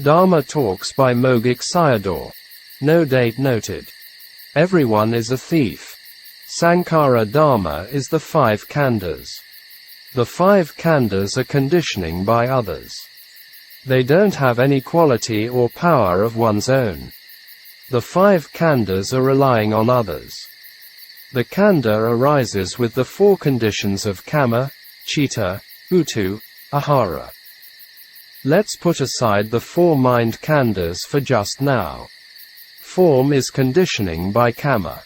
Dharma talks by Mogok Sayadaw. No date noted. Everyone is a thief. Sankhara Dharma is the 5 khandhas. The 5 khandhas are conditioning by others. They don't have any quality or power of one's own. The 5 khandhas are relying on others. The khandha arises with the 4 conditions of kama, chitta, uttu, ahara. Let's put aside the 4 mind khandhas for just now. Form is conditioning by kama.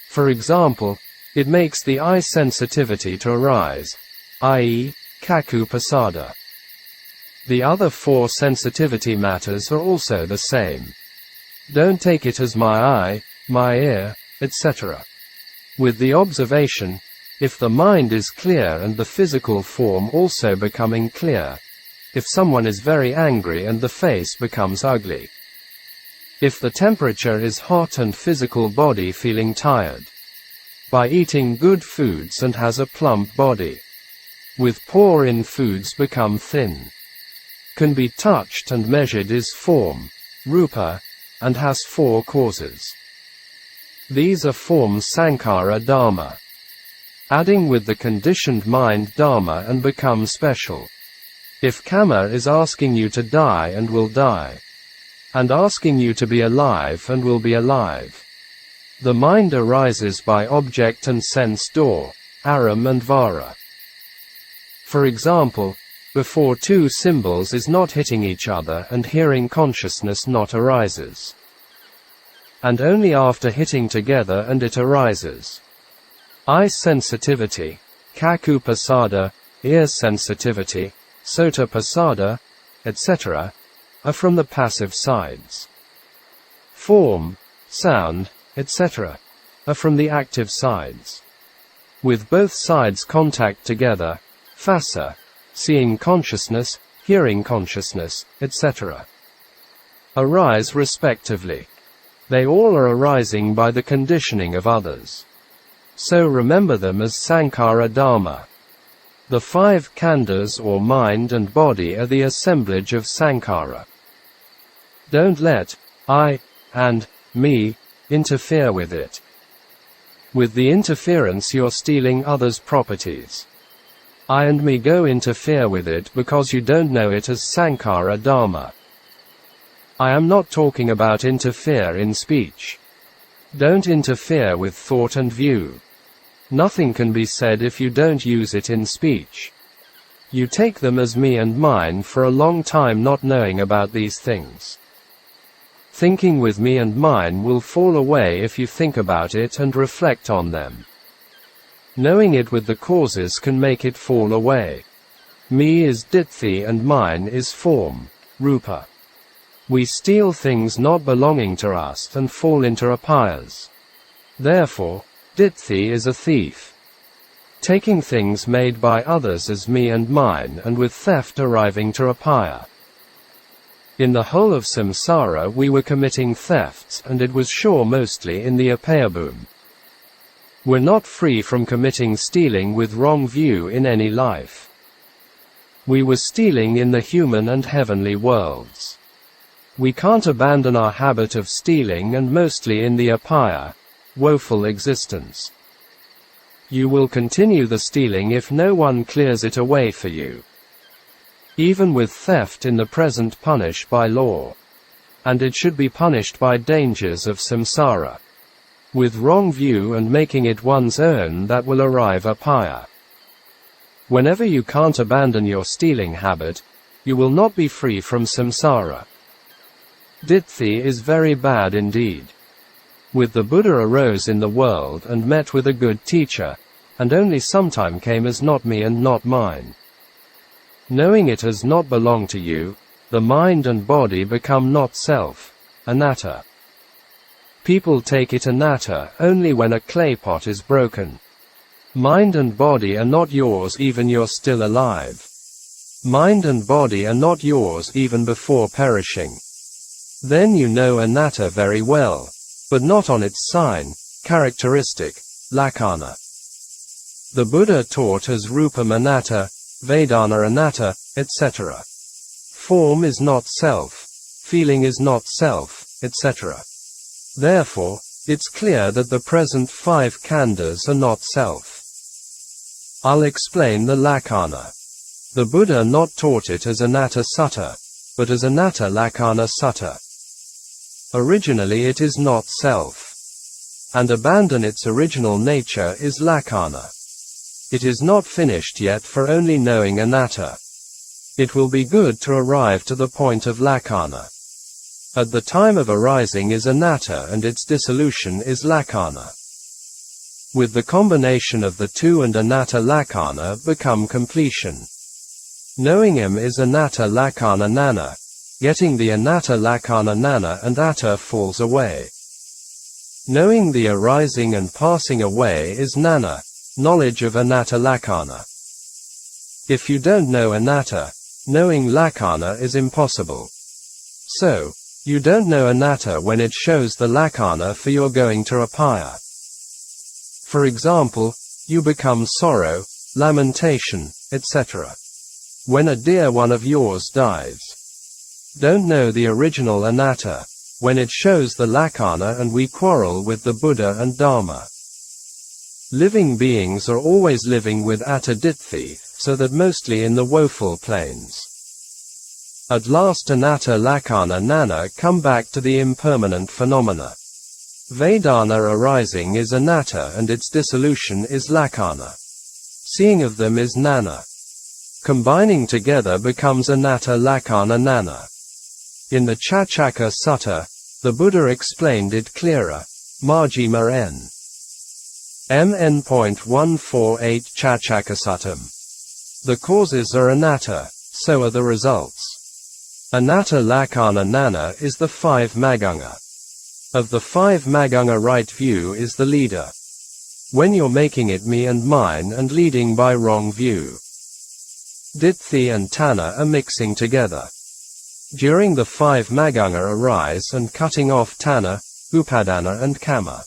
For example, it makes the eye sensitivity to arise, i.e., cakkhu pasada. The other 4 sensitivity matters are also the same. Don't take it as my eye, my ear, etc. With the observation, if the mind is clear and the physical form also becoming clear, if someone is very angry and the face becomes ugly, if the temperature is hot and physical body feeling tired, by eating good foods and has a plump body, with poor in foods become thin, can be touched and measured is form, rupa, and has 4 causes. These are forms sankhara dharma. Adding with the conditioned mind dharma and become special. If kama is asking you to die and will die, and asking you to be alive and will be alive, the mind arises by object and sense door, aram and vara. For example, before 2 symbols is not hitting each other and hearing consciousness not arises. And only after hitting together and it arises. Eye sensitivity, cakkhu pasada, ear sensitivity, sota pasada, etc., are from the passive sides. Form, sound, etc., are from the active sides. With both sides contact together, phassa, seeing consciousness, hearing consciousness, etc., arise respectively. They all are arising by the conditioning of others. So remember them as sankhara dharma. The 5 khandhas or mind and body are the assemblage of sankhara. Don't let I and me interfere with it. With the interference you're stealing others' properties. I and me go interfere with it because you don't know it as sankhara dharma. I am not talking about interfere in speech. Don't interfere with thought and view. Nothing can be said if you don't use it in speech. You take them as me and mine for a long time not knowing about these things. Thinking with me and mine will fall away if you think about it and reflect on them. Knowing it with the causes can make it fall away. Me is ditthi and mine is form, rupa. We steal things not belonging to us and fall into apayas. Therefore, ditthi is a thief. Taking things made by others as me and mine and with theft arriving to apaya. In the whole of samsara we were committing thefts and it was sure mostly in the apayabhum. We're not free from committing stealing with wrong view in any life. We were stealing in the human and heavenly worlds. We can't abandon our habit of stealing and mostly in the apaya, woeful existence. You will continue the stealing if no one clears it away for you. Even with theft in the present punished by law. And it should be punished by dangers of samsara. With wrong view and making it one's own that will arrive apaya. Whenever you can't abandon your stealing habit, you will not be free from samsara. Ditthi is very bad indeed. With the Buddha arose in the world and met with a good teacher, and only sometime came as not me and not mine. Knowing it as not belong to you, the mind and body become not self, anatta. People take it anatta only when a clay pot is broken. Mind and body are not yours even you're still alive. Mind and body are not yours even before perishing. Then you know anatta very well, but not on its sign, characteristic, lakkhana. The Buddha taught as rupam anatta, vedana anatta, etc. Form is not self. feeling is not self, etc. Therefore, it's clear that the present 5 khandhas are not self. I'll explain the lakkhana. The Buddha not taught it as anatta sutta, but as anatta lakkhana sutta. Originally it is not self. And abandon its original nature is lakkhana. It is not finished yet for only knowing anatta. It will be good to arrive to the point of lakkhana. At the time of arising is anatta and its dissolution is lakkhana. With the combination of the two and anatta lakkhana become completion. Knowing him is anatta lakkhana nana. Getting the anatta lakkhana nana and atta falls away. Knowing the arising and passing away is nana, knowledge of anatta lakkhana. If you don't know anatta, knowing lakkhana is impossible. So, you don't know anatta when it shows the lakkhana for your going to apaya. For example, you become sorrow, lamentation, etc. When a dear one of yours dies. Don't know the original anatta, when it shows the lakkhana and we quarrel with the Buddha and Dharma. Living beings are always living with atta ditthi, so that mostly in the woeful planes. At last anatta lakkhana nana come back to the impermanent phenomena. Vedana arising is anatta and its dissolution is lakkhana. Seeing of them is nana. Combining together becomes anatta lakkhana nana. In the Chacchaka Sutta, the Buddha explained it clearer. Majjhima n. Mn.148 Chacchakasuttam. The causes are anatta, so are the results. Anatta lakkhana nana is the 5 maganga. Of the 5 maganga right view is the leader. When you're making it me and mine and leading by wrong view. Ditthi and tanna are mixing together. During the 5 maganga arise and cutting off tanna, upadana and kama.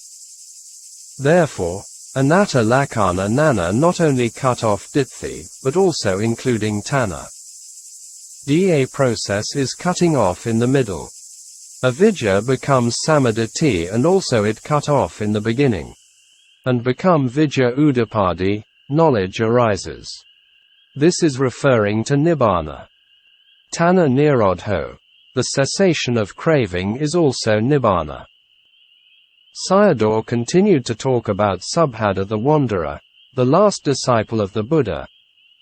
Therefore, anatta lakkhana nana not only cut off ditthi, but also including tanna. Da process is cutting off in the middle. Avidya becomes samaditi and also it cut off in the beginning. And become vidya udapadi, knowledge arises. This is referring to Nibbāna. Tanna nirodho, the cessation of craving is also Nibbāna. Sayadaw continued to talk about Subhadda the wanderer, the last disciple of the Buddha.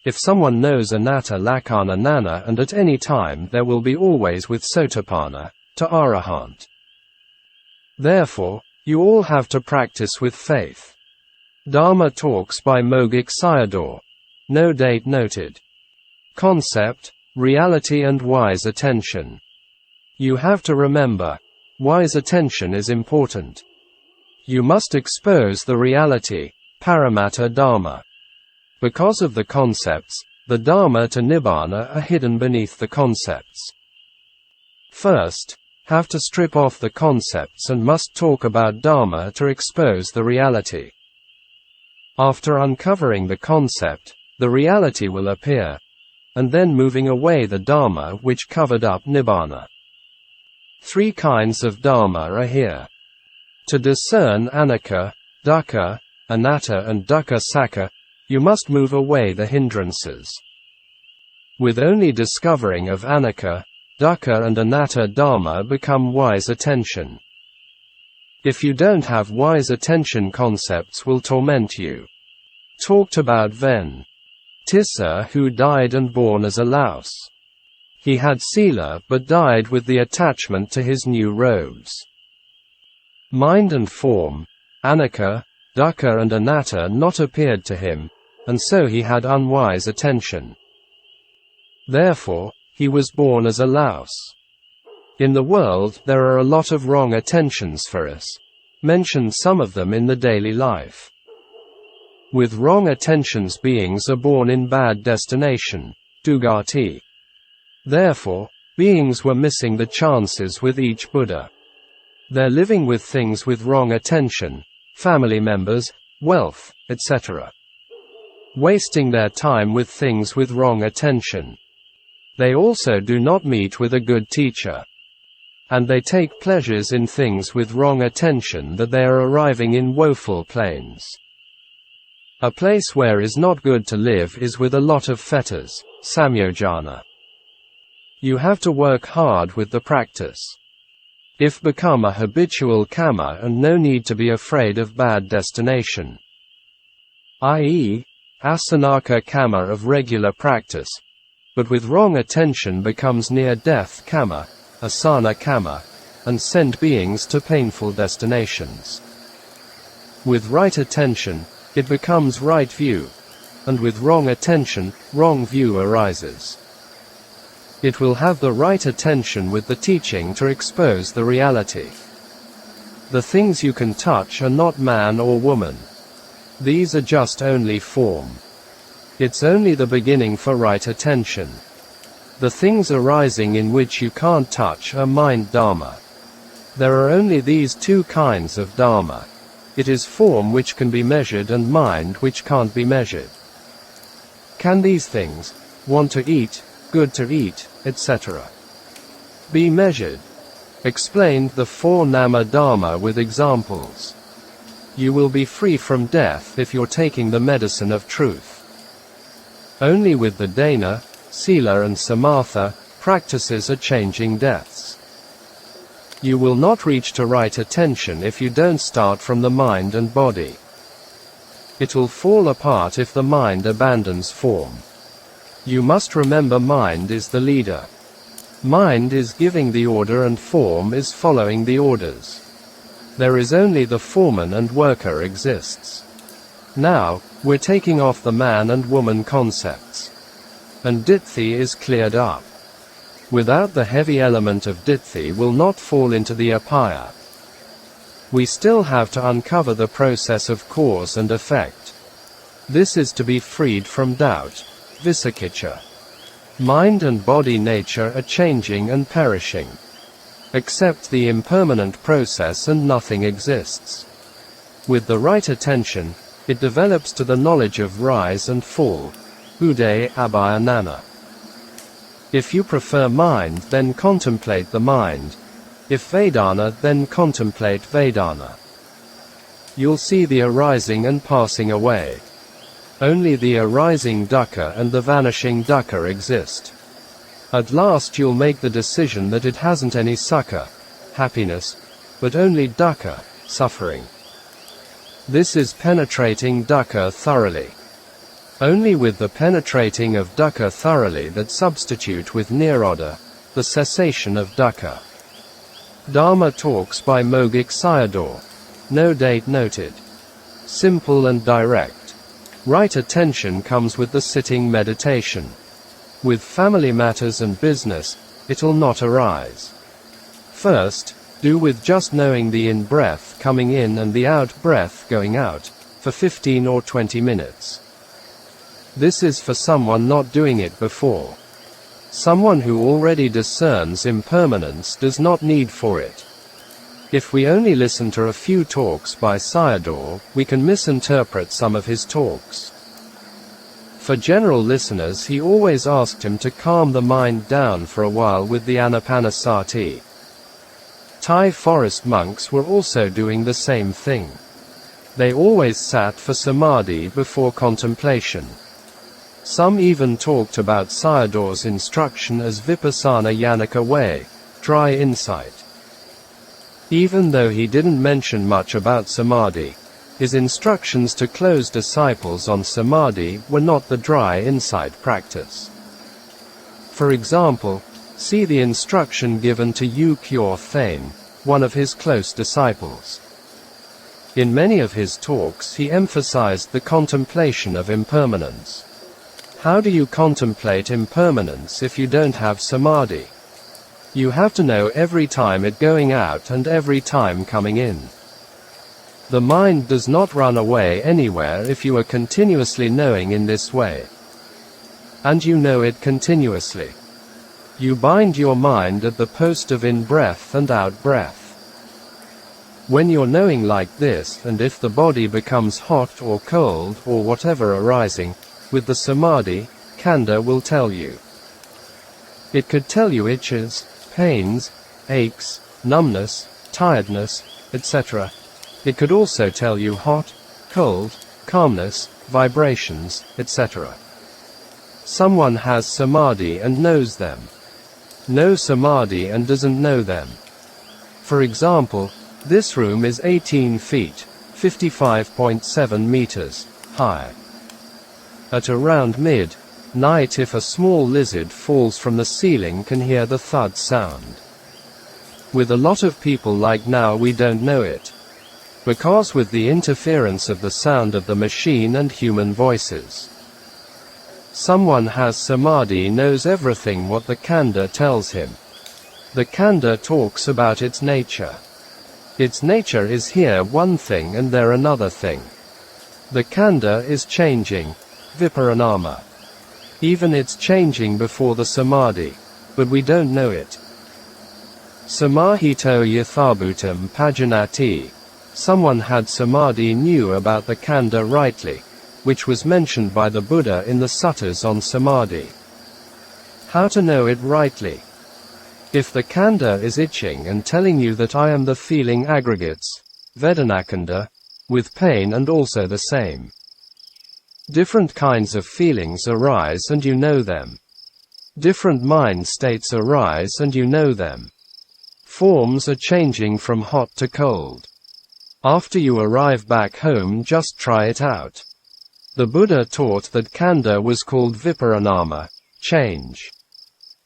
If someone knows anatta lakkhana nana and at any time there will be always with sotapanna, to arahant. Therefore, you all have to practice with faith. Dharma talks by Mogok Sayadaw. No date noted. Concept, reality and wise attention. You have to remember, wise attention is important. You must expose the reality, paramatta dharma. Because of the concepts, the dharma to Nibbāna are hidden beneath the concepts. First, have to strip off the concepts and must talk about dharma to expose the reality. After uncovering the concept, the reality will appear, and then moving away the dharma which covered up Nibbāna. 3 kinds of dharma are here. To discern anicca, dukkha, anatta and dukkha sakka, you must move away the hindrances. With only discovering of anicca, dukkha and anatta dharma become wise attention. If you don't have wise attention, concepts will torment you. Talked about Ven. Tissa who died and born as a louse. He had sila but died with the attachment to his new robes. Mind and form, anicca, dukkha and anatta not appeared to him, and so he had unwise attention. Therefore, he was born as a louse. In the world there are a lot of wrong attentions for us. Mention some of them in the daily life. With wrong attentions beings are born in bad destination, dugati. Therefore, beings were missing the chances with each Buddha. They're living with things with wrong attention, family members, wealth, etc. Wasting their time with things with wrong attention. They also do not meet with a good teacher. and they take pleasures in things with wrong attention that they are arriving in woeful plains. A place where is not good to live is with a lot of fetters, samyojana. You have to work hard with the practice. If become a habitual kama and no need to be afraid of bad destination. I.e., asanaka kama of regular practice, but with wrong attention becomes near-death kama, asana kama, and send beings to painful destinations. With right attention, it becomes right view, and with wrong attention, wrong view arises. It will have the right attention with the teaching to expose the reality. The things you can touch are not man or woman. These are just only form. It's only the beginning for right attention. The things arising in which you can't touch are mind Dharma. There are only these two kinds of Dharma. It is form which can be measured and mind which can't be measured. Can these things, want to eat, good to eat, etc., be measured? Explained the four nama Dharma with examples. You will be free from death if you're taking the medicine of truth. Only with the dana, sila and samatha, practices are changing deaths. You will not reach to right attention if you don't start from the mind and body. It will fall apart if the mind abandons form. You must remember mind is the leader. Mind is giving the order and form is following the orders. There is only the foreman and worker exists. Now, we're taking off the man and woman concepts. And ditthi is cleared up. Without the heavy element of ditthi will not fall into the apaya. We still have to uncover the process of cause and effect. This is to be freed from doubt, visakicha. Mind and body nature are changing and perishing. Accept the impermanent process and nothing exists. With the right attention, it develops to the knowledge of rise and fall, ude abhayanana. If you prefer mind, then contemplate the mind. If Vedana, then contemplate Vedana. You'll see the arising and passing away. Only the arising dukkha and the vanishing dukkha exist. At last you'll make the decision that it hasn't any sukha, happiness, but only dukkha, suffering. This is penetrating dukkha thoroughly. Only with the penetrating of dukkha thoroughly that substitute with nirodha, the cessation of dukkha. Dharma talks by Mogok Sayadaw. No date noted. Simple and direct. Right attention comes with the sitting meditation. With family matters and business, it'll not arise. First, do with just knowing the in-breath coming in and the out-breath going out, for 15 or 20 minutes. This is for someone not doing it before. Someone who already discerns impermanence does not need for it. If we only listen to a few talks by Sayadaw, we can misinterpret some of his talks. For general listeners, he always asked him to calm the mind down for a while with the anapanasati. Thai forest monks were also doing the same thing. They always sat for samadhi before contemplation. Some even talked about Sayadaw's instruction as vipassana yanaka way, dry insight. Even though he didn't mention much about samadhi, his instructions to close disciples on samadhi were not the dry insight practice. For example, see the instruction given to U Kyor Thain, one of his close disciples. In many of his talks he emphasized the contemplation of impermanence. How do you contemplate impermanence if you don't have samadhi? You have to know every time it going out and every time coming in. The mind does not run away anywhere if you are continuously knowing in this way. And you know it continuously. You bind your mind at the post of in-breath and out-breath. When you're knowing like this, and if the body becomes hot or cold or whatever arising, with the samadhi, Khandha will tell you. It could tell you itches, pains, aches, numbness, tiredness, etc. It could also tell you hot, cold, calmness, vibrations, etc. Someone has samadhi and knows them. No samadhi and doesn't know them. For example, this room is 18 feet, 55.7 meters, high. At around mid-night, if a small lizard falls from the ceiling, can hear the thud sound. With a lot of people like now, we don't know it. Because with the interference of the sound of the machine and human voices. Someone has samadhi knows everything what the khandha tells him. The khandha talks about its nature. Its nature is here one thing and there another thing. The khandha is changing, viparinama. Even it's changing before the samadhi, but we don't know it. Samahito yathabhutam pajanati. Someone had samadhi knew about the khandha rightly, which was mentioned by the Buddha in the suttas on samadhi. How to know it rightly? If the khandha is itching and telling you that I am the feeling aggregates, Vedanakhandha, with pain and also the same. Different kinds of feelings arise and you know them. Different mind states arise and you know them. Forms are changing from hot to cold. After you arrive back home, just try it out. The Buddha taught that khandha was called viparinama, change.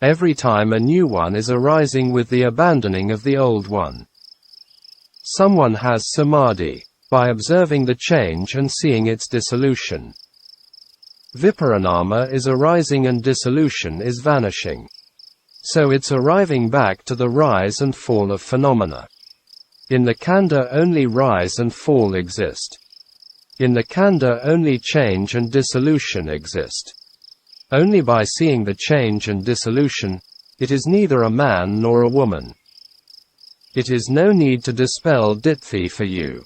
Every time a new one is arising with the abandoning of the old one. Someone has samadhi, by observing the change and seeing its dissolution. Viparinama is arising and dissolution is vanishing. So it's arriving back to the rise and fall of phenomena. In the khandha only rise and fall exist. In the khandha only change and dissolution exist. Only by seeing the change and dissolution, it is neither a man nor a woman. It is no need to dispel ditthi for you.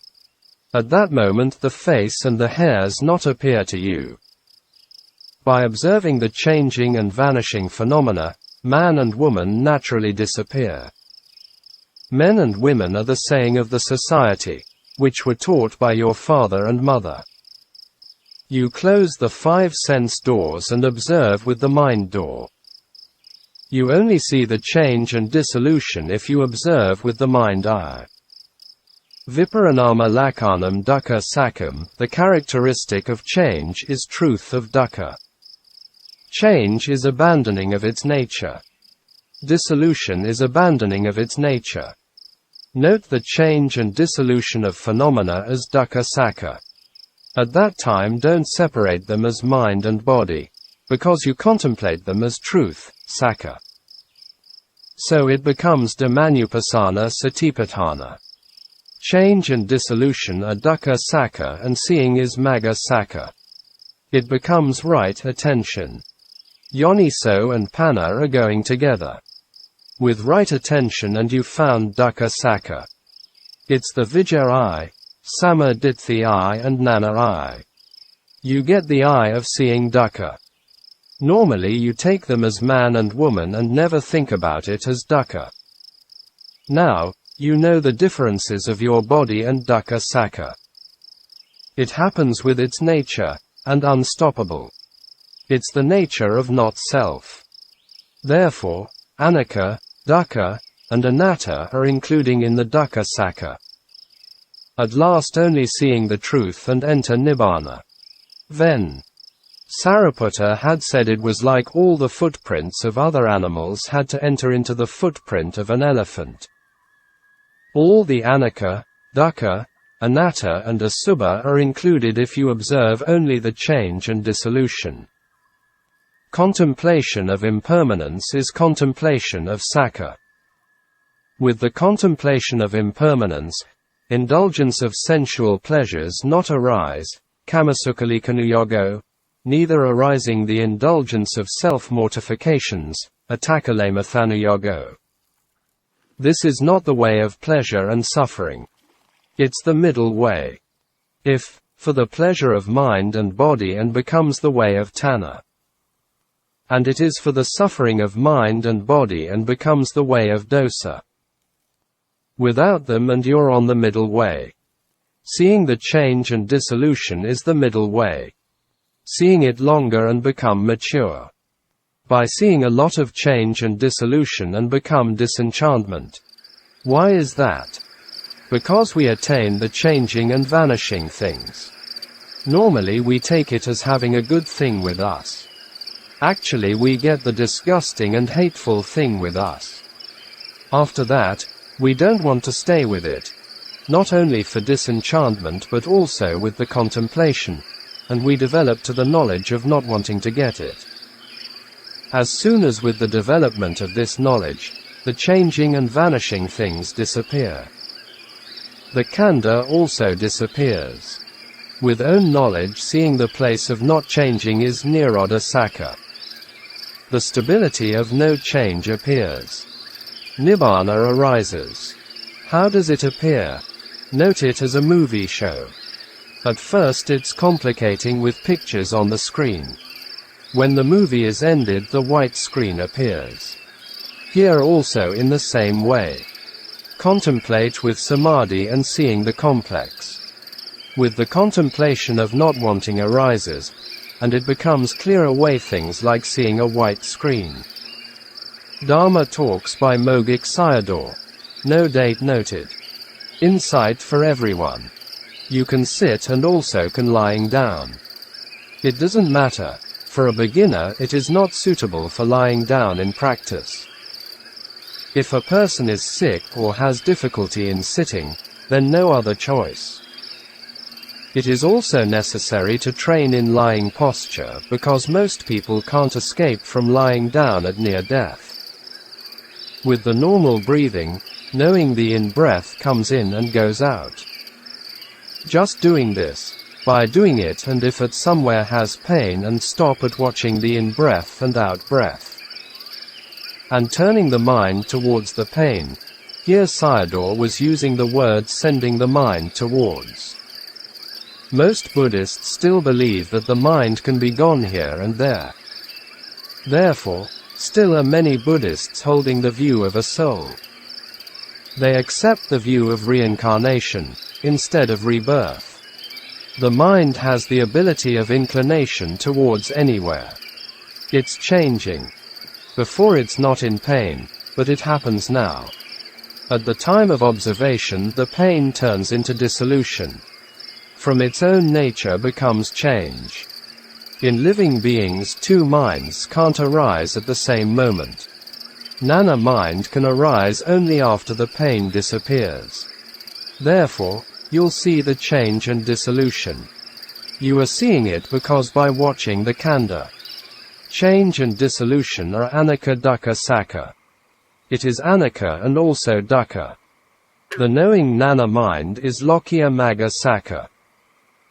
At that moment the face and the hairs not appear to you. By observing the changing and vanishing phenomena, man and woman naturally disappear. Men and women are the saying of the society, which were taught by your father and mother. You close the 5 sense doors and observe with the mind door. You only see the change and dissolution if you observe with the mind eye. Viparinama lakanam dukkha sakam, the characteristic of change is truth of dukkha. Change is abandoning of its nature. Dissolution is abandoning of its nature. Note the change and dissolution of phenomena as dukkha sakha. At that time don't separate them as mind and body, because you contemplate them as truth, sakha. So it becomes dhammanupassana satipatthana. Change and dissolution are dukkha sakha and seeing is magga sakha. It becomes right attention. Yoniso and panna are going together. With right attention and you found dukkha sakha. It's the vijaya eye, sama ditthi eye and nana eye. You get the eye of seeing dukkha. Normally you take them as man and woman and never think about it as dukkha. Now, you know the differences of your body and dukkha sakha. It happens with its nature, and unstoppable. It's the nature of not self. Therefore, anicca, dukkha, and anatta are including in the dukkha sakha. At last only seeing the truth and enter Nibbāna. Then, Sariputta had said it was like all the footprints of other animals had to enter into the footprint of an elephant. All the anicca, dukkha, anatta and asubha are included if you observe only the change and dissolution. Contemplation of impermanence is contemplation of sakha. With the contemplation of impermanence, indulgence of sensual pleasures not arise, kamasukhalikanuyogo, neither arising the indulgence of self-mortifications, attakalemathanuyogo. This is not the way of pleasure and suffering. It's the middle way. If, for the pleasure of mind and body and becomes the way of tanha. And it is for the suffering of mind and body and becomes the way of dosa. Without them and you're on the middle way. Seeing the change and dissolution is the middle way. Seeing it longer and become mature. By seeing a lot of change and dissolution and become disenchantment. Why is that? Because we attain the changing and vanishing things. Normally we take it as having a good thing with us. Actually we get the disgusting and hateful thing with us. After that, we don't want to stay with it. Not only for disenchantment but also with the contemplation, and we develop to the knowledge of not wanting to get it. As soon as with the development of this knowledge, the changing and vanishing things disappear. The khandha also disappears. With own knowledge seeing the place of not changing is Nirodha Sakka. The stability of no change appears. Nibbāna arises. How does it appear? Note it as a movie show. At first it's complicating with pictures on the screen. When the movie is ended the white screen appears. Here also in the same way. Contemplate with samadhi and seeing the complex. With the contemplation of not wanting arises, and it becomes clear away things like seeing a white screen. Dharma talks by Mogok Sayadaw. No date noted. Insight for everyone. You can sit and also can lying down. It doesn't matter. For a beginner it is not suitable for lying down in practice. If a person is sick or has difficulty in sitting, then no other choice. It is also necessary to train in lying posture because most people can't escape from lying down at near death. With the normal breathing, knowing the in-breath comes in and goes out. Just doing this, by doing it and if it somewhere has pain and stop at watching the in-breath and out-breath. And turning the mind towards the pain. Here Sayadaw was using the word sending the mind towards. Most Buddhists still believe that the mind can be gone here and there. Therefore, still are many Buddhists holding the view of a soul. They accept the view of reincarnation, instead of rebirth. The mind has the ability of inclination towards anywhere. It's changing. Before it's not in pain, but it happens now. At the time of observation the pain turns into dissolution. From its own nature becomes change. In living beings two minds can't arise at the same moment. Jnana mind can arise only after the pain disappears. Therefore, you'll see the change and dissolution. You are seeing it because by watching the khandha. Change and dissolution are anicca dukkha sakka. It is anicca and also dukkha. The knowing jnana mind is lokiya magga sakka.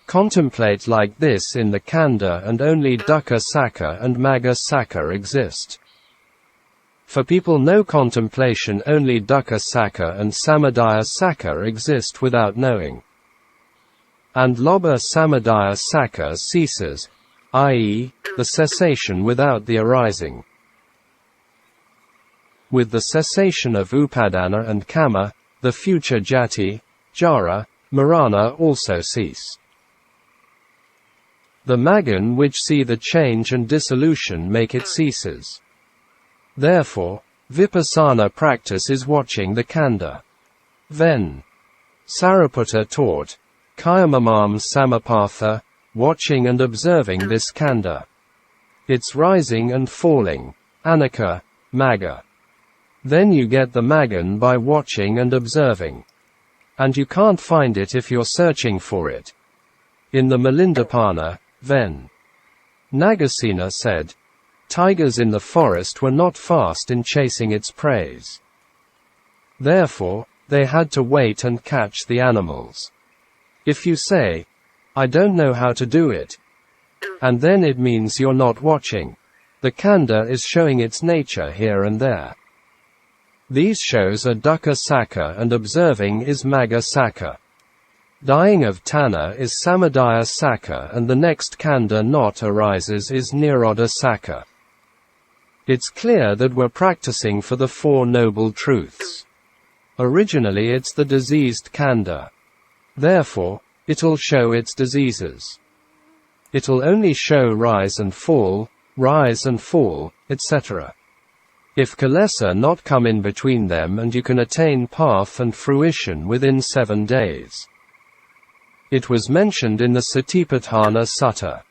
Contemplate like this in the khandha and only dukkha sakka and magga sakka exist. For people no contemplation only dukkha sakka and samadaya sakka exist without knowing. And lobha samadaya sakka ceases, i.e., the cessation without the arising. With the cessation of upadana and kama, the future jati, jara, marana also cease. The maggan which see the change and dissolution make it ceases. Therefore, vipassana practice is watching the khandha. Then, Sariputta taught, kayamamam samapatha, watching and observing this khandha. Its rising and falling, anicca, magga. Then you get the maggan by watching and observing. And you can't find it if you're searching for it. In the Milindapana, Ven. Nagasena said, tigers in the forest were not fast in chasing its prey. Therefore, they had to wait and catch the animals. If you say, I don't know how to do it, and then it means you're not watching. The khandha is showing its nature here and there. These shows are dukkha sakka and observing is magga sakka. Dying of tanha is samadaya sakka and the next khandha not arises is nirodha sakka. It's clear that we're practicing for the Four Noble Truths. Originally it's the diseased khandha. Therefore, it'll show its diseases. It'll only show rise and fall, etc. If Kilesa not come in between them, and you can attain path and fruition within 7 days. It was mentioned in the Satipatthana Sutta.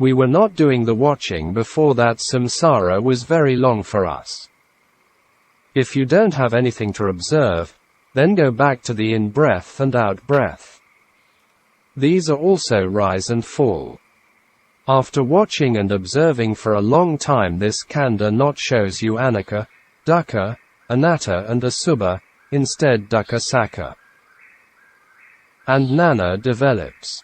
We were not doing the watching before that. Samsara was very long for us. If you don't have anything to observe, then go back to the in-breath and out-breath. These are also rise and fall. After watching and observing for a long time, this khandha not shows you anicca, dukkha, anatta and asubha, instead dukkha sakha and jnana develops.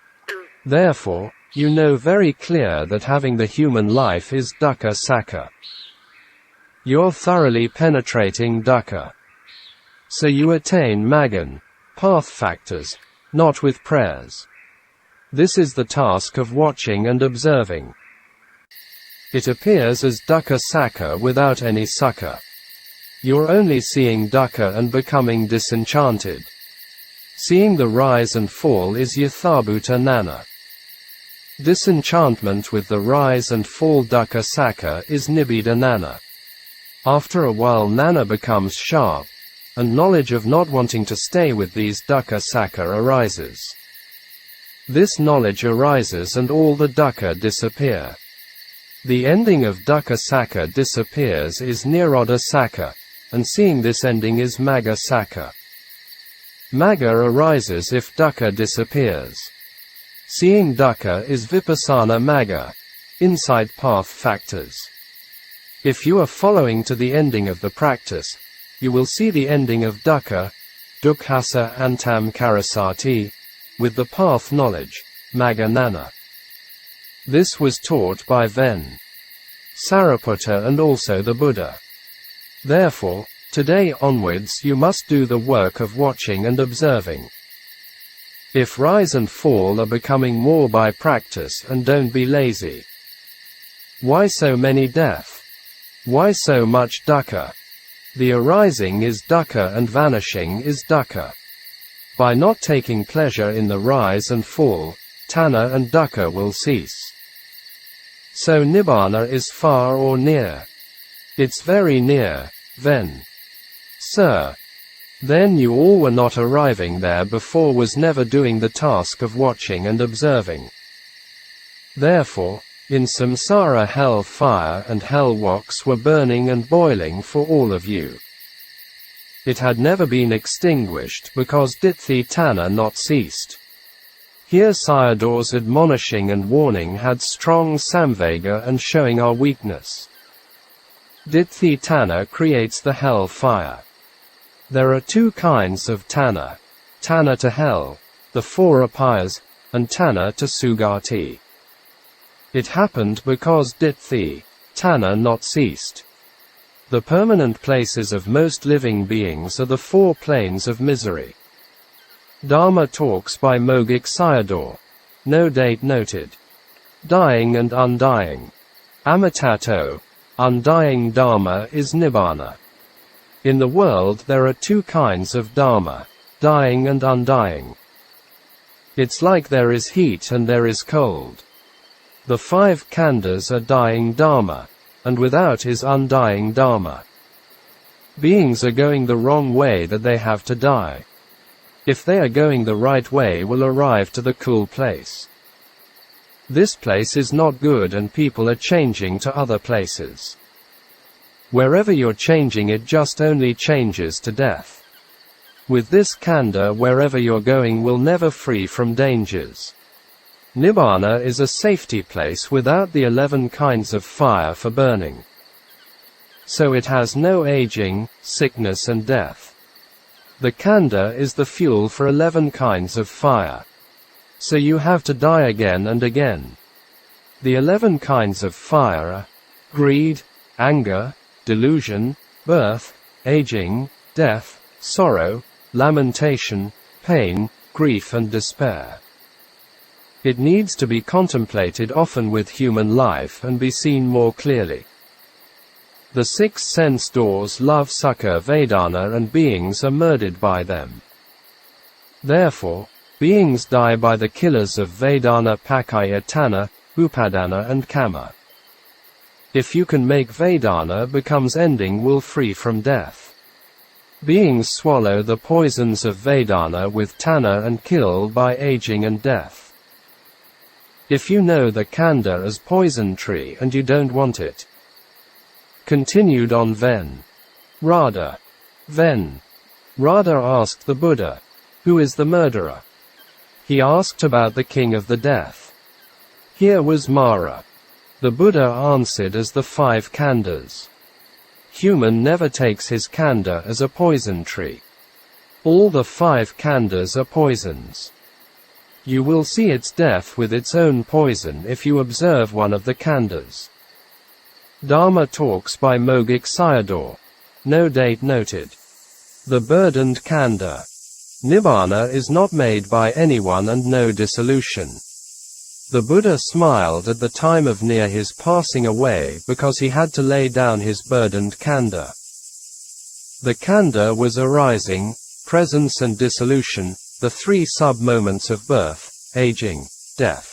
Therefore, you know very clear that having the human life is dukkha sakha. You're thoroughly penetrating dukkha. So you attain maggan, path factors, not with prayers. This is the task of watching and observing. It appears as dukkha sakha without any sukha. You're only seeing dukkha and becoming disenchanted. Seeing the rise and fall is yathabhuta jnana. Disenchantment with the rise and fall dukkha sakha is Nibbāna. After a while jnana becomes sharp, and knowledge of not wanting to stay with these dukkha sakha arises. This knowledge arises and all the dukkha disappear. The ending of dukkha sakha disappears is nirodha sakha, and seeing this ending is magga sakha. Magga arises if dukkha disappears. Seeing dukkha is vipassana magga, insight path factors. If you are following to the ending of the practice, you will see the ending of dukkha, dukkhasa antam karasati, with the path knowledge, magga jnana. This was taught by Ven. Sariputta and also the Buddha. Therefore, today onwards you must do the work of watching and observing. If rise and fall are becoming more by practice, and don't be lazy. Why so many death? Why so much dukkha? The arising is dukkha and vanishing is dukkha. By not taking pleasure in the rise and fall, tanha and dukkha will cease. So Nibbāna is far or near? It's very near, Ven. Sir. Then you all were not arriving there before, was never doing the task of watching and observing. Therefore, in samsara hell fire and hell wax were burning and boiling for all of you. It had never been extinguished because ditthi tanha not ceased. Here Sayadaw's admonishing and warning had strong samvega and showing our weakness. Ditthi tanha creates the hell fire. There are 2 kinds of tanha. Tanha to hell, the 4 apayas, and tanha to sugati. It happened because ditthi tanha not ceased. The permanent places of most living beings are the 4 planes of misery. Dharma talks by Mogok Sayadaw. No date noted. Dying and undying. Amitato, undying Dharma is Nibbāna. In the world there are 2 kinds of Dharma, dying and undying. It's like there is heat and there is cold. The 5 khandhas are dying Dharma, and without is undying Dharma. Beings are going the wrong way that they have to die. If they are going the right way, will arrive to the cool place. This place is not good and people are changing to other places. Wherever you're changing, it just only changes to death. With this khandha, wherever you're going will never free from dangers. Nibbāna is a safety place without the 11 kinds of fire for burning. So it has no aging, sickness and death. The khandha is the fuel for 11 kinds of fire. So you have to die again and again. The 11 kinds of fire are greed, anger, delusion, birth, aging, death, sorrow, lamentation, pain, grief and despair. It needs to be contemplated often with human life and be seen more clearly. The 6 sense doors love succor Vedana and beings are murdered by them. Therefore, beings die by the killers of Vedana Pakaya Tanha, Upadana and Kama. If you can make Vedana becomes ending will free from death. Beings swallow the poisons of Vedana with Tanha and kill by aging and death. If you know the Khandha as poison tree and you don't want it. Continued on Ven. Radha. Ven. Radha asked the Buddha, "Who is the murderer?" He asked about the king of the death. Here was Mara. The Buddha answered as the 5 khandhas. Human never takes his khandha as a poison tree. All the 5 khandhas are poisons. You will see its death with its own poison if you observe one of the khandhas. Dharma Talks by Mogok Sayadaw. No date noted. The Burdened Khandha. Nibbāna is not made by anyone and no dissolution. The Buddha smiled at the time of near his passing away because he had to lay down his burdened khandha. The khandha was arising, presence and dissolution, the 3 sub-moments of birth, aging, death.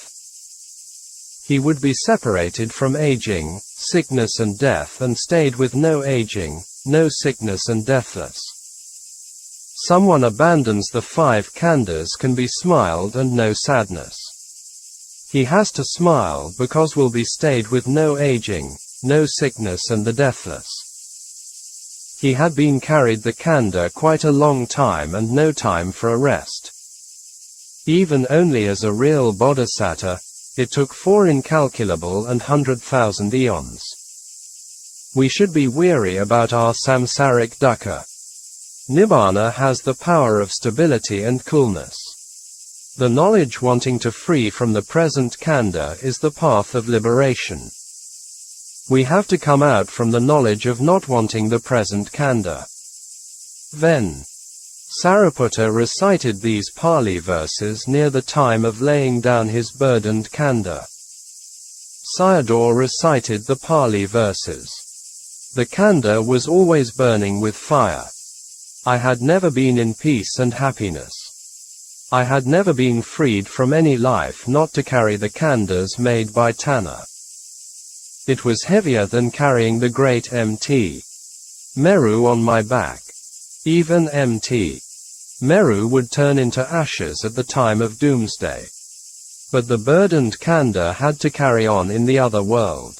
He would be separated from aging, sickness and death and stayed with no aging, no sickness and deathless. Someone abandons the 5 khandhas can be smiled and no sadness. He has to smile because will be stayed with no aging, no sickness and the deathless. He had been carried the khandha quite a long time and no time for a rest. Even only as a real bodhisattva, it took 4 incalculable and 100,000 eons. We should be weary about our samsaric dukkha. Nibbāna has the power of stability and coolness. The knowledge wanting to free from the present khandha is the path of liberation. We have to come out from the knowledge of not wanting the present khandha. Then, Sariputta recited these Pali verses near the time of laying down his burdened khandha. Sayadaw recited the Pali verses. The khandha was always burning with fire. I had never been in peace and happiness. I had never been freed from any life not to carry the khandhas made by Tanha. It was heavier than carrying the great Mt. Meru on my back. Even Mt. Meru would turn into ashes at the time of doomsday. But the burdened khandha had to carry on in the other world.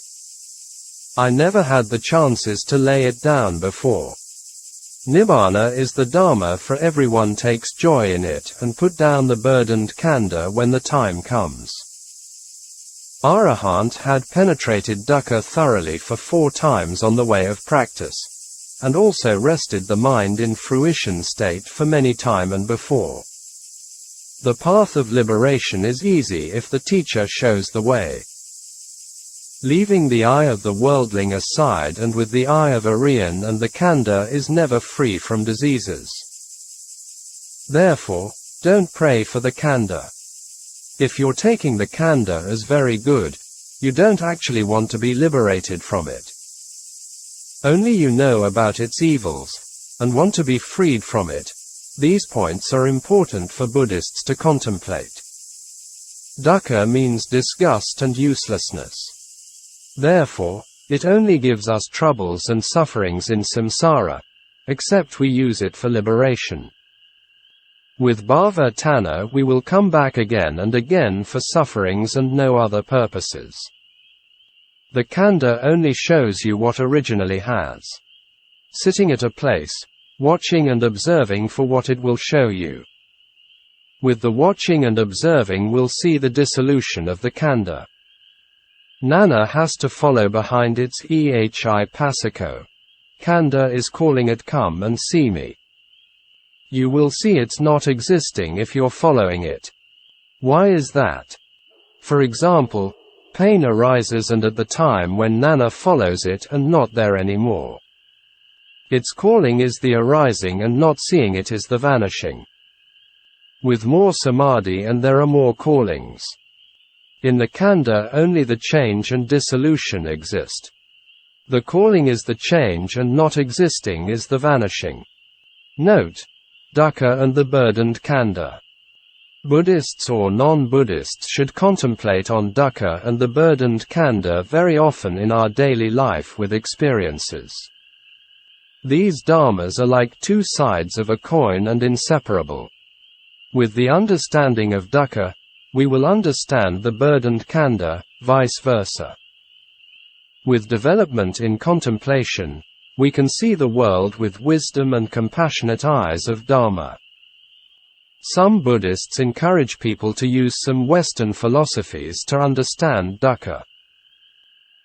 I never had the chances to lay it down before. Nibbāna is the Dharma for everyone takes joy in it and put down the burdened khandha when the time comes. Arahant had penetrated dukkha thoroughly for 4 times on the way of practice, and also rested the mind in fruition state for many time and before. The path of liberation is easy if the teacher shows the way. Leaving the eye of the worldling aside and with the eye of Aryan and the khandha is never free from diseases. Therefore, don't pray for the khandha. If you're taking the khandha as very good, you don't actually want to be liberated from it. Only you know about its evils, and want to be freed from it. These points are important for Buddhists to contemplate. Dukkha means disgust and uselessness. Therefore, it only gives us troubles and sufferings in samsara, except we use it for liberation. With bhava tanha we will come back again and again for sufferings and no other purposes. The khandha only shows you what originally has. Sitting at a place, watching and observing for what it will show you. With the watching and observing we'll see the dissolution of the khandha. Nana has to follow behind its ehi pasako. Khandha is calling it, come and see me. You will see it's not existing if you're following it. Why is that? For example, pain arises and at the time when Nana follows it and not there anymore. Its calling is the arising and not seeing it is the vanishing. With more samadhi and there are more callings. In the khandha only the change and dissolution exist. The calling is the change and not existing is the vanishing. Note: Dukkha and the Burdened Khandha. Buddhists or non-Buddhists should contemplate on dukkha and the burdened khandha very often in our daily life with experiences. These dharmas are like two sides of a coin and inseparable. With the understanding of dukkha, we will understand the burdened khandha, vice versa. With development in contemplation, we can see the world with wisdom and compassionate eyes of Dharma. Some Buddhists encourage people to use some Western philosophies to understand dukkha.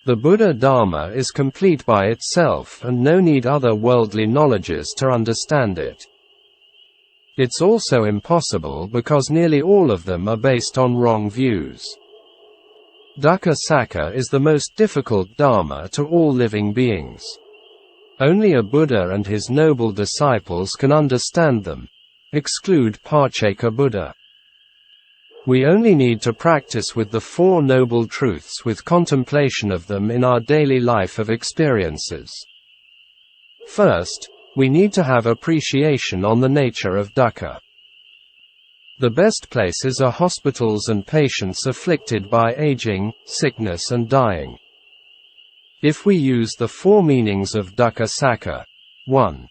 The Buddha Dharma is complete by itself and no need other worldly knowledges to understand it. It's also impossible because nearly all of them are based on wrong views. Dukkha Sakka is the most difficult Dharma to all living beings. Only a Buddha and his noble disciples can understand them. Exclude Parcheka Buddha. We only need to practice with the Four Noble Truths with contemplation of them in our daily life of experiences. First, we need to have appreciation on the nature of dukkha. The best places are hospitals and patients afflicted by aging, sickness and dying. If we use the four meanings of Dukkha Sakka: 1.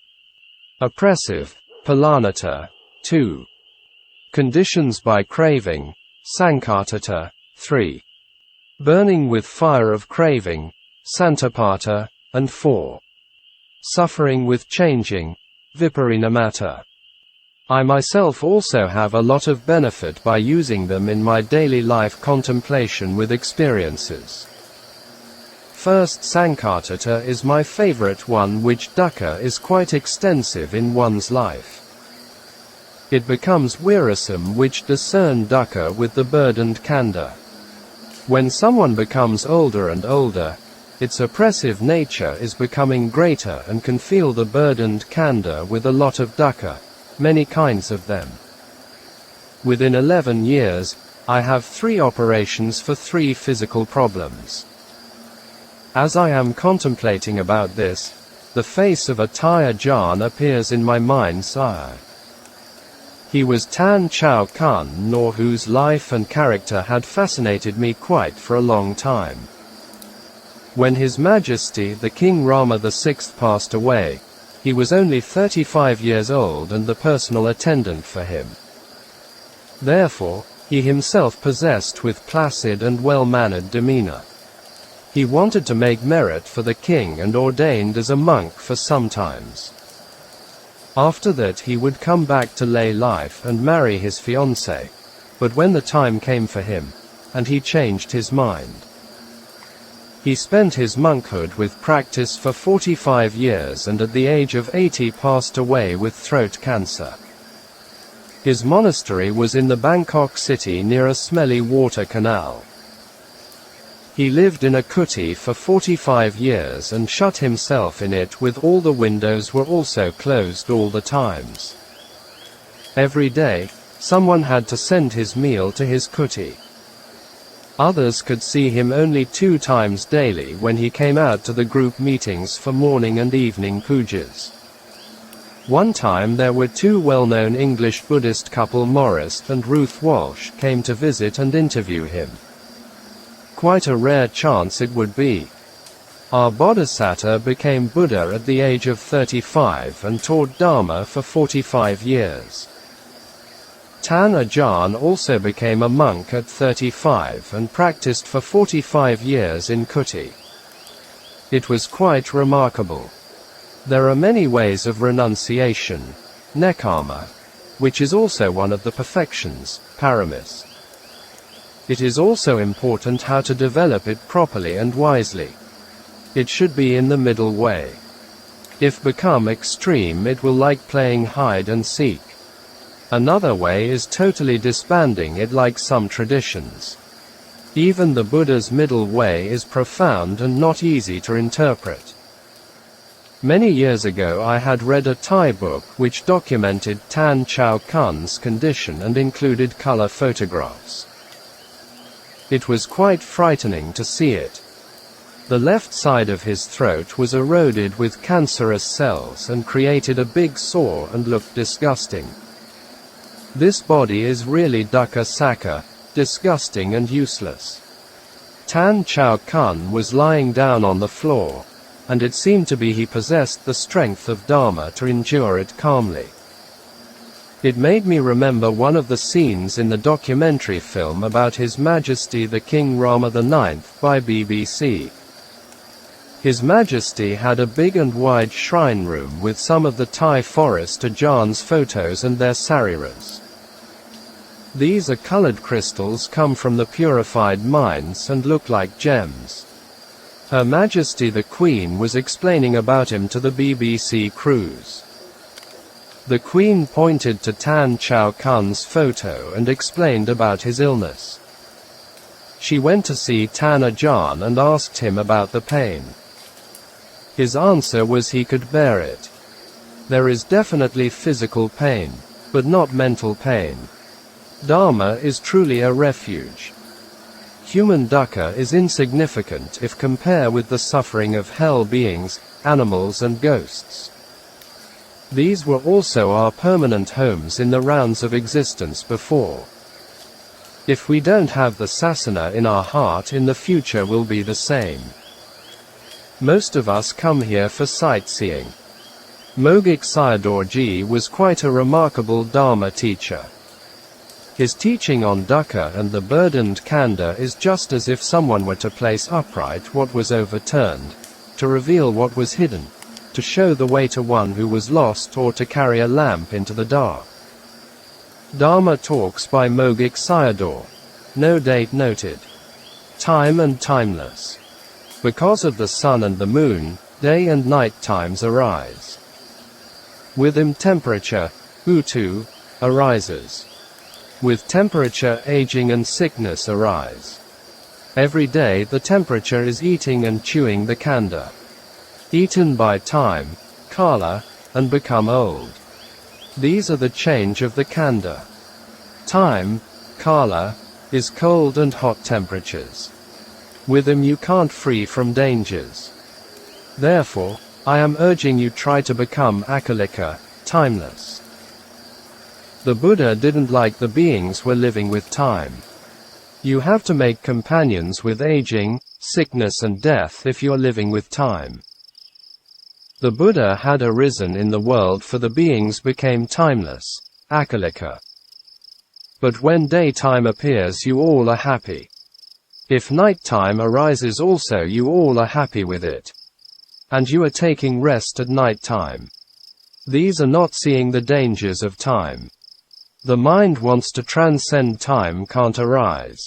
Oppressive, Palanata. 2. Conditions by craving, Sankatata. 3. Burning with fire of craving, Santapata. And 4. Suffering with changing, Viparinamata. I myself also have a lot of benefit by using them in my daily life contemplation with experiences. First, Sankatata is my favorite one, which dukkha is quite extensive in one's life. It becomes wearisome which discern dukkha with the burdened khandha. When someone becomes older and older, its oppressive nature is becoming greater and can feel the burdened khandha with a lot of dukkha, many kinds of them. Within 11 years, I have 3 operations for 3 physical problems. As I am contemplating about this, the face of a Thai Ajahn appears in my mind's eye. He was Tan Chao Kun, whose life and character had fascinated me quite for a long time. When His Majesty the King Rama VI passed away, he was only 35 years old and the personal attendant for him. Therefore, he himself possessed with placid and well-mannered demeanor. He wanted to make merit for the king and ordained as a monk for some times. After that he would come back to lay life and marry his fiancée, but when the time came for him, and he changed his mind. He spent his monkhood with practice for 45 years and at the age of 80 passed away with throat cancer. His monastery was in the Bangkok city near a smelly water canal. He lived in a kuti for 45 years and shut himself in it with all the windows were also closed all the times. Every day, someone had to send his meal to his kuti. Others could see him only 2 times daily when he came out to the group meetings for morning and evening pujas. One time there were 2 well-known English Buddhist couple, Morris and Ruth Walsh, came to visit and interview him. Quite a rare chance it would be. Our Bodhisattva became Buddha at the age of 35 and taught Dharma for 45 years. Tan Ajahn also became a monk at 35 and practiced for 45 years in kuti. It was quite remarkable. There are many ways of renunciation, nekama, which is also one of the perfections, paramis. It is also important how to develop it properly and wisely. It should be in the middle way. If become extreme, it will like playing hide and seek. Another way is totally disbanding it like some traditions. Even the Buddha's middle way is profound and not easy to interpret. Many years ago I had read a Thai book which documented Tan Chao Kun's condition and included color photographs. It was quite frightening to see it. The left side of his throat was eroded with cancerous cells and created a big sore and looked disgusting. This body is really dukkha sakha, disgusting and useless. Tan Chao Kun was lying down on the floor, and it seemed to be he possessed the strength of Dharma to endure it calmly. It made me remember one of the scenes in the documentary film about His Majesty the King Rama IX by BBC. His Majesty had a big and wide shrine room with some of the Thai forest Ajahns' photos and their sariras. These are colored crystals come from the purified mines and look like gems. Her Majesty the Queen was explaining about him to the BBC crews. The Queen pointed to Tan Chao Kun's photo and explained about his illness. She went to see Tan Ajahn and asked him about the pain. His answer was he could bear it. There is definitely physical pain, but not mental pain. Dharma is truly a refuge. Human dukkha is insignificant if compared with the suffering of hell beings, animals and ghosts. These were also our permanent homes in the rounds of existence before. If we don't have the sasana in our heart, in the future will be the same. Most of us come here for sightseeing. Mogok Sayadaw ji was quite a remarkable Dharma teacher. His teaching on dukkha and the burdened khandha is just as if someone were to place upright what was overturned, to reveal what was hidden, to show the way to one who was lost, or to carry a lamp into the dark. Dharma talks by Mogok Sayadaw. No date noted. Time and timeless. Because of the sun and the moon, day and night times arise. With them temperature, Uttu, arises. With temperature, aging and sickness arise. Every day the temperature is eating and chewing the khandha. Eaten by time, kala, and become old. These are the change of the khandha. Time, kala, is cold and hot temperatures. With them you can't free from dangers. Therefore, I am urging you try to become akalika, timeless. The Buddha didn't like the beings were living with time. You have to make companions with aging, sickness and death if you're living with time. The Buddha had arisen in the world for the beings became timeless, akalika. But when daytime appears you all are happy. If nighttime arises also you all are happy with it. And you are taking rest at night time. These are not seeing the dangers of time. The mind wants to transcend time can't arise.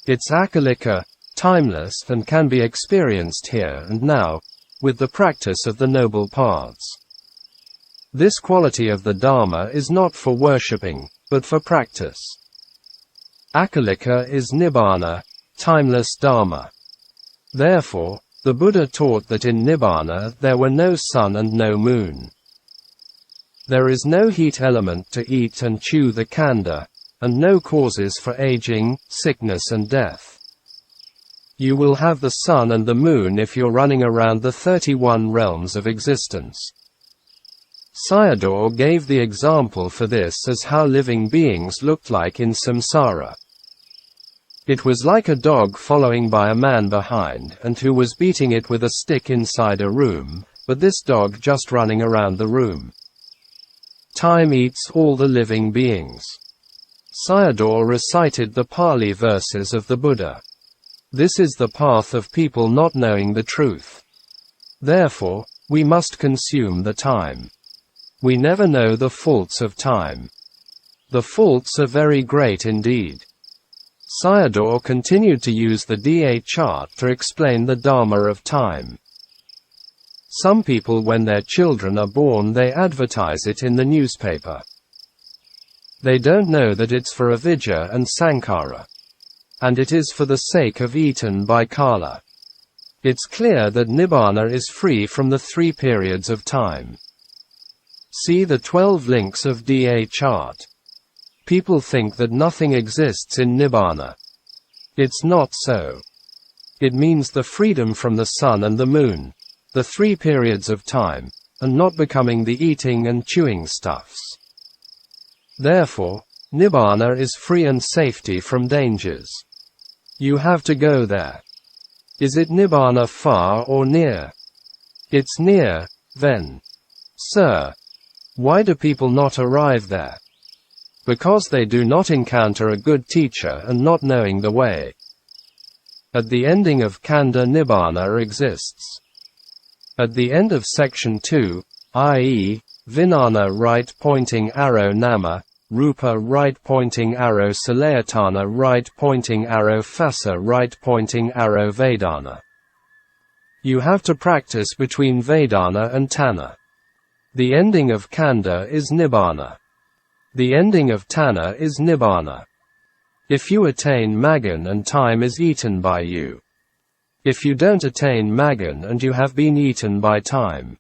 It's akalika, timeless and can be experienced here and now, with the practice of the noble paths. This quality of the Dharma is not for worshipping, but for practice. Akalika is Nibbāna, timeless Dharma. Therefore, the Buddha taught that in Nibbāna there were no sun and no moon. There is no heat element to eat and chew the khandha, and no causes for aging, sickness and death. You will have the sun and the moon if you're running around the 31 realms of existence. Sayadaw gave the example for this as how living beings looked like in samsara. It was like a dog following by a man behind and who was beating it with a stick inside a room, but this dog just running around the room. Time eats all the living beings. Sayadaw recited the Pali verses of the Buddha. This is the path of people not knowing the truth. Therefore, we must consume the time. We never know the faults of time. The faults are very great indeed. Sayadaw continued to use the DA chart to explain the Dharma of time. Some people when their children are born they advertise it in the newspaper. They don't know that it's for avidya and sankhara. And it is for the sake of eaten by kala. It's clear that Nibbāna is free from the 3 periods of time. See the 12 links of DA chart. People think that nothing exists in Nibbāna. It's not so. It means the freedom from the sun and the moon, the 3 periods of time, and not becoming the eating and chewing stuffs. Therefore, Nibbāna is free and safety from dangers. You have to go there. Is it Nibbāna far or near? It's near, then. Sir, why do people not arrive there? Because they do not encounter a good teacher and not knowing the way. At the ending of Khandha, Nibbāna exists. At the end of section 2, i.e., Vijnana right pointing arrow Nama, Rupa right pointing arrow Salayatana right pointing arrow Phassa right pointing arrow Vedana. You have to practice between Vedana and Tanha. The ending of Khandha is Nibbāna. The ending of Tanha is Nibbāna. If you attain Magan and time is eaten by you. If you don't attain Magan and you have been eaten by time.